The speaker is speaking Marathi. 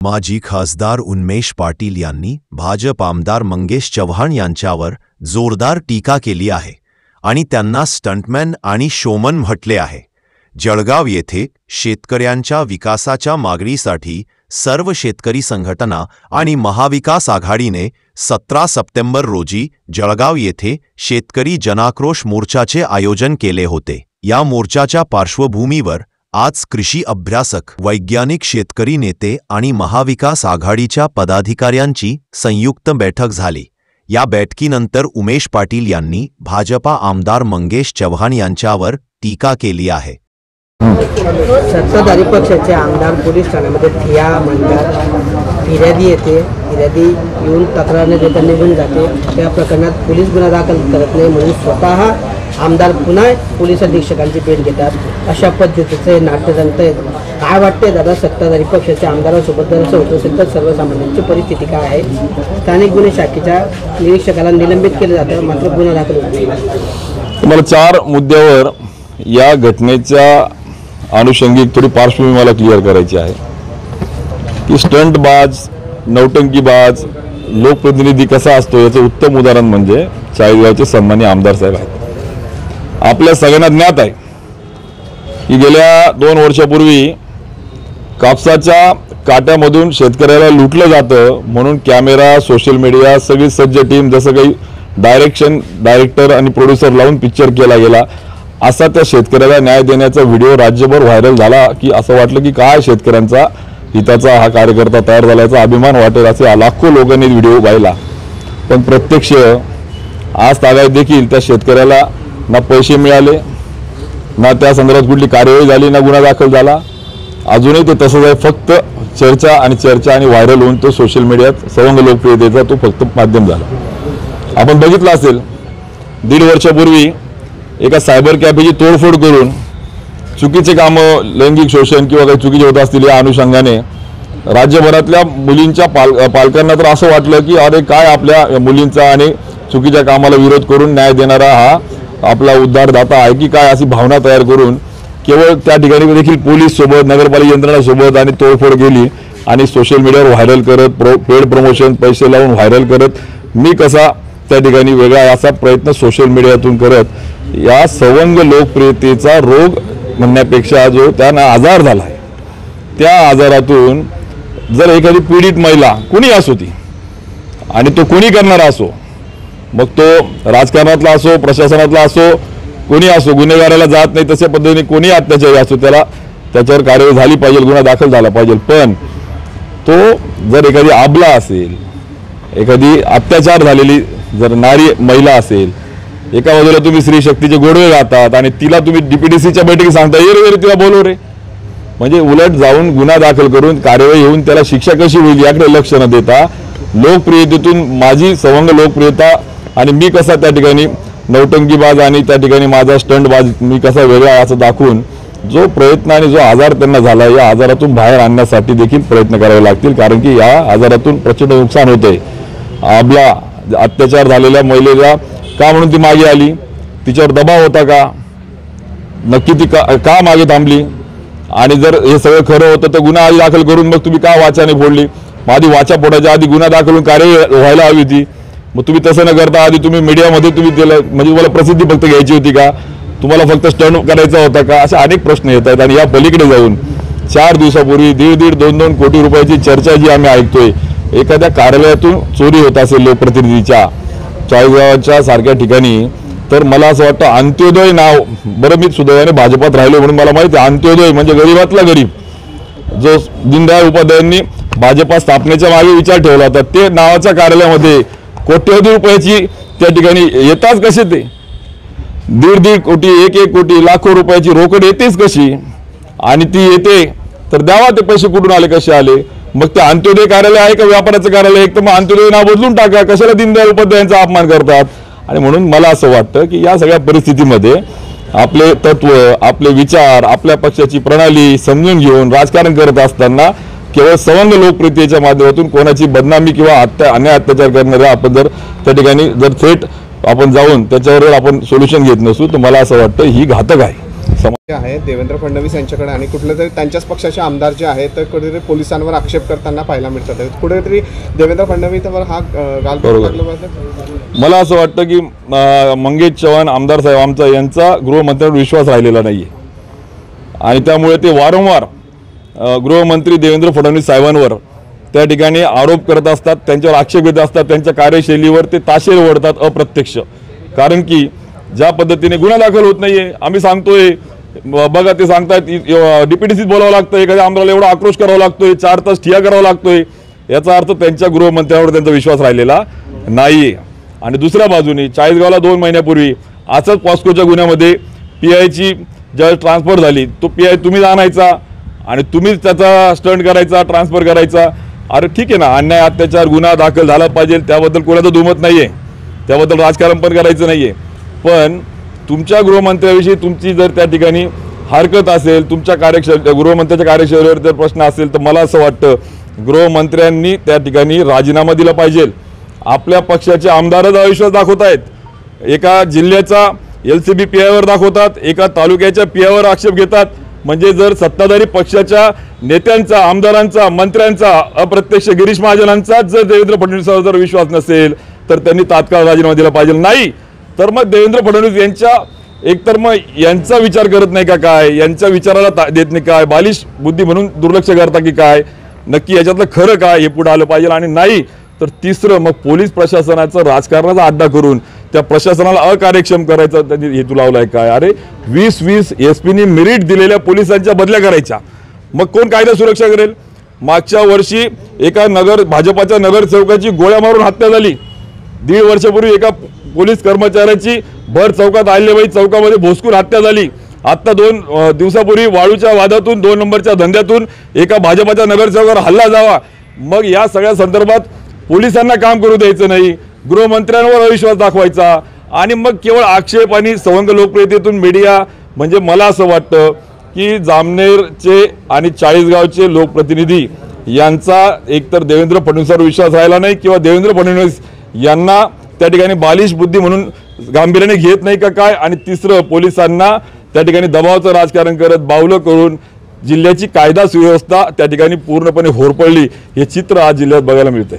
माजी खासदार उन्मेष पाटील यांनी भाजप आमदार मंगेश चव्हाण यांच्यावर जोरदार टीका केली आहे आणि त्यांना स्टंटमॅन आणि शोमन म्हटले आहे। जळगाव येथे शेतकऱ्यांच्या विकासाच्या मागणीसाठी सर्व शेतकरी संघटना आणि महाविकास आघाडीने 17 सप्टेंबर रोजी जळगाव येथे शेतकरी जनाक्रोश मोर्चाचे आयोजन केले होते। या मोर्चाच्या पार्श्वभूमीवर आज कृषी अभ्यासक, वैज्ञानिक, शेतकरी नेते आणि महाविकास आघाडीच्या पदाधिकाऱ्यांची संयुक्त बैठक झाली। या बैठकीनंतर उमेश पाटील यांनी भाजपा आमदार मंगेश चव्हाण यांच्यावर टीका केली आहे। सत्ताधारी पक्षाचे आमदार पोलीस ठाण्यामध्ये ठिया म्हणतात, फिर्यादी येते, फिर्यादी येऊन तक्रार न देता निघून जाते। त्या प्रकरणात पोलीस गुन्हा दाखल करत नाही म्हणून स्वतः आमदार पुन्हा पोलीस अधीक्षकांची भेट घेतात। अशा पद्धतीचे नाट्य रंगतंय। काय वाटते दादा, सत्ताधारी पक्षाच्या आमदारासोबत जर असं होत असेल तर सर्वसामान्यांची परिस्थिती काय आहे? स्थानिक गुन्हे शाखेच्या निरीक्षकाला निलंबित केलं जातं, मात्र गुन्हा दाखल होत नाही। तुम्हाला 4 मुद्द्यावर या घटनेच्या अनुषंगिक थोडी पार्श्वभूमी मला क्लिअर करायची आहे की स्टंटबाज, नौटंकीबाज लोकप्रतिनिधी कसा असतो याचं उत्तम उदाहरण म्हणजे चाळीसगावचे सन्माननीय आमदार साहेब आहेत। आपल्या सगळ्यांना ज्ञात आहे की गेल्या 2 वर्षापूर्वी कापसाच्या काट्यामधून शेतकऱ्याला लुटलं जातं म्हणून कॅमेरा, सोशल मीडिया सगळी सज्ज टीम, जसं काही डायरेक्टर आणि प्रोड्युसर लावून पिक्चर केला गेला, असा त्या शेतकऱ्याला न्याय देण्याचा व्हिडिओ राज्यभर व्हायरल झाला की असं वाटलं की काय शेतकऱ्यांचा हिताचा हा कार्यकर्ता तयार झाल्याचा अभिमान वाटेल असे लाखो लोकांनी व्हिडिओ पाहिला। पण प्रत्यक्ष आज तागायत देखील त्या शेतकऱ्याला ना पैसे मिळाले, ना त्या संदर्भात कुठली कार्यवाही झाली, ना गुन्हा दाखल झाला। अजूनही ते तसंच आहे, फक्त चर्चा आणि व्हायरल होऊन तो सोशल मीडियात सवंग लोकप्रियतेचा तो फक्त माध्यम झाला। आपण बघितलं असेल 1.5 वर्षापूर्वी एका सायबर कॅफेची तोडफोड करून चुकीचे कामं, लैंगिक शोषण किंवा काही चुकीचे होत असतील या अनुषंगाने राज्यभरातल्या मुलींच्या पालकांना तर असं वाटलं की अरे काय आपल्या मुलींचा आणि चुकीच्या कामाला विरोध करून न्याय देणारा हा आपला उद्धारदाता आहे की काय, अशी भावना तयार करून केवळ त्या ठिकाणी देखील पोलीस सोबत, नगरपालिका यंत्रणासोबत आणि तोडफोड केली आणि सोशल मीडियावर व्हायरल करत, पेड प्रमोशन पैसे लावून व्हायरल करत, मी कसा त्या ठिकाणी वेगळा असा प्रयत्न सोशल मीडियातून करत या सवंग लोकप्रियतेचा रोग म्हणण्यापेक्षा जो त्यांना आजार झाला आहे, त्या आजारातून जर एखादी पीडित महिला कुणी असो ती, आणि तो कोणी करणारा असो, मग तो राजकारणातला असो, प्रशासनातला असो, कोणी असो, गुन्हेगाराला जात नाही तशा पद्धतीने कोणी अत्याचारी असो त्याच्यावर कार्यवाही झाली पाहिजे, गुन्हा दाखल झाला पाहिजे। पण तो जर एखादी आबला असेल, एखादी अत्याचार झालेली जर नारी महिला असेल, एका बाजूला तुम्ही स्त्री शक्तीचे गोडवे गातात आणि तिला तुम्ही डीपीडीसीच्या बैठकीत सांगता ये तिला बोलव रे, म्हणजे उलट जाऊन गुन्हा दाखल करून कार्यवाही होऊन त्याला शिक्षा कशी होईल याकडे लक्ष न देता लोकप्रियतेतून माझी सवंग लोकप्रियता आणि मी कसा त्या ठिकाणी नौटंकीबाज आणि त्या ठिकाणी माझा स्टंटबाज मी कसा वेगळा असं दाखवून जो प्रयत्न आणि जो आजार त्यांना झाला, या आजारातून बाहेर आणण्यासाठी देखील प्रयत्न करावे लागतील, कारण की या आजारातून प्रचंड नुकसान होते। आपला अत्याचार झालेल्या महिलेला का म्हणून ती मागे आली, तिच्यावर दबाव होता का, नक्की ती का मागे थांबली, आणि जर हे सगळं खरं होतं तर गुन्हा आधी दाखल करून मग तुम्ही का वाचाने फोडली, आधी वाचा फोडायच्या आधी गुन्हा दाखल करून कार्यवाही व्हायला हवी होती। मग तुम्ही तसं न करता आधी तुम्ही मीडियामध्ये तुम्ही दिलं, म्हणजे तुम्हाला प्रसिद्धी फक्त घ्यायची होती का, तुम्हाला फक्त स्टंट करायचा होता का, असे अनेक प्रश्न येत आहेत। आणि या पलीकडे जाऊन 4 दिवसापूर्वी 1.5-2 कोटी रुपयाची चर्चा जी आम्ही ऐकतोय, एखाद्या कार्यालयातून चोरी होत असेल लोकप्रतिनिधीच्या चाळीसगावच्या सारख्या ठिकाणी, तर मला असं वाटतं अंत्योदय नाव, बरं मी सुदैवाने भाजपात राहिलो म्हणून मला माहिती आहे, अंत्योदय म्हणजे गरीबातला गरीब, जो दीनदयाळ उपाध्यायांनी भाजपा स्थापनेच्या मागे विचार ठेवला होता, ते नावाच्या कार्यालयामध्ये कोट्यवधी रुपयाची त्या ठिकाणी येतात कसे, ते 1.5 कोटी 1 कोटी लाखो रुपयाची रोकड येतेच कशी, आणि ती येते तर द्यावा ते पैसे कुठून आले, कसे आले, मग ते अंत्योदय कार्यालय आहे का व्यापाराचं कार्यालय, एक तर मग अंत्योदय नाव बदलून टाका, कशाला दीनदयाळ उपाध्यायांचा अपमान करतात। आणि म्हणून मला असं वाटतं की या सगळ्या परिस्थितीमध्ये आपले तत्व, आपले विचार, आपल्या पक्षाची प्रणाली समजून घेऊन राजकारण करत असताना केवळ सवंग लोकप्रियतेच्या माध्यमातून कोणाची बदनामी किंवा अन्याय अत्याचार करणाऱ्या आपण जर त्या ठिकाणी जर थेट आपण जाऊन त्याच्यावर आपण सोल्युशन घेत नसू तर मला असं वाटतं ही घातक आहे। आहे देवेंद्र फडणवीस यांच्याकडे आणि कुठले तरी त्यांच्याच पक्षाचे आमदार जे आहेत तर कुठेतरी पोलिसांवर आक्षेप करताना पाहायला मिळतात. कुठेतरी देवेंद्र फडणवीसवर हा गालबोट लागला पाहिजे. मला असं वाटतं की मंगेश चव्हाण आमदार साहेब आमचा यांचा गृहमंत्र्यांवर विश्वास राहिलेला नाही आहे आणि त्यामुळे ते वारंवार गृहमंत्री देवेंद्र फडणवीस साहेबांवर त्या ठिकाणी आरोप करत असतात, त्यांच्यावर आक्षेप घेत असतात, त्यांच्या कार्यशैलीवर ते ताशेरे ओढतात अप्रत्यक्ष. कारण की ज्या पद्धतीने गुन्हा दाखल होत नाहीये, आम्ही सांगतोय बघा ते सांगतायत DPTCत बोलावं लागतं, एखाद्या आमदाराला एवढा आक्रोश करावा लागतोय, 4 तास ठिया करावा लागतोय, याचा अर्थ त्यांच्या गृहमंत्र्यांवर त्यांचा विश्वास राहिलेला नाहीये. आणि दुसऱ्या बाजूने चाळीसगावला 2 महिन्यापूर्वी असंच पॉस्कोच्या गुन्ह्यामध्ये PIची ज्यावेळेस ट्रान्सफर झाली तो PI तुम्हीच आणायचा आणि तुम्हीच त्याचा स्टंट करायचा, ट्रान्सफर करायचा. अरे ठीक आहे ना, अन्याय अत्याचार गुन्हा दाखल झाला पाहिजे, त्याबद्दल कोणाचं दुमत नाहीये, त्याबद्दल राजकारण पण करायचं नाहीये. पण तुमच्या गृहमंत्र्याविषयी तुमची जर त्या ठिकाणी हरकत असेल, तुमच्या गृहमंत्र्याच्या कार्यशैलीवर जर प्रश्न असेल तर मला असं वाटतं गृहमंत्र्यांनी त्या ठिकाणी राजीनामा दिला पाहिजे. आपल्या पक्षाचे आमदारच अविश्वास दाखवत आहेत, एका जिल्ह्याचा LCB PIवर दाखवतात, एका तालुक्याच्या PIवर आक्षेप घेतात. म्हणजे जर सत्ताधारी पक्षाच्या नेत्यांचा, आमदारांचा, मंत्र्यांचा, अप्रत्यक्ष गिरीश महाजनांचा जर देवेंद्र फडणवीसांवर जर विश्वास नसेल तर त्यांनी तात्काळ राजीनामा दिला पाहिजे. नाही तर मग देवेंद्र फडणवीस यांच्या एकतर मग यांचा विचार करत नाही का काय, यांच्या विचाराला देत नाही काय, बालिश बुद्धी म्हणून दुर्लक्ष करता की काय, नक्की याच्यातलं खरं काय हे पुढे आलं पाहिजे. आणि नाही तर तिसरं मग पोलीस प्रशासनाचं राजकारणाचा अड्डा करून त्या प्रशासनाला अकार्यक्षम करायचा त्यांनी हेतू लावलाय काय. अरे 20 SP मेरिट दिलेल्या पोलिसांच्या बदल्या करायच्या, मग कोण कायदा सुरक्षा करेल. मागच्या वर्षी एका भाजपाच्या नगरसेवकाची गोळ्या मारून हत्या झाली. 1.5 वर्षापूर्वी एका पोलीस कर्मचाऱ्याची भर चौकात अहिल्याबाई चौकामध्ये भोसकून हत्या झाली. आता 2 दिवसापूर्वी वाळूच्या वादातून 2 नंबरच्या धंद्यातून एका भाजपाच्या नगरसेवकावर हल्ला जावा. मग या सगळ्या संदर्भात पोलिसांना काम करू द्यायचं नाही, गृहमंत्र्यांवर अविश्वास दाखवायचा आणि मग केवळ आक्षेप आणि सवंग लोकप्रियतेतून मीडिया. म्हणजे मला असं वाटतं की जामनेरचे आणि चाळीसगावचे लोकप्रतिनिधी यांचा एकतर देवेंद्र फडणवीसांवर विश्वास राहिला नाही किंवा देवेंद्र फडणवीस यांना त्या ठिकाणी बालिश बुद्धी म्हणून गांभीर्याने घेत नाही का काय. आणि तिसरं पोलिसांना त्या ठिकाणी दबावाचं राजकारण करत बावलं करून जिल्ह्याची कायदा सुव्यवस्था त्या ठिकाणी पूर्णपणे होरपळली हे चित्र आज जिल्ह्यात बघायला मिळतंय.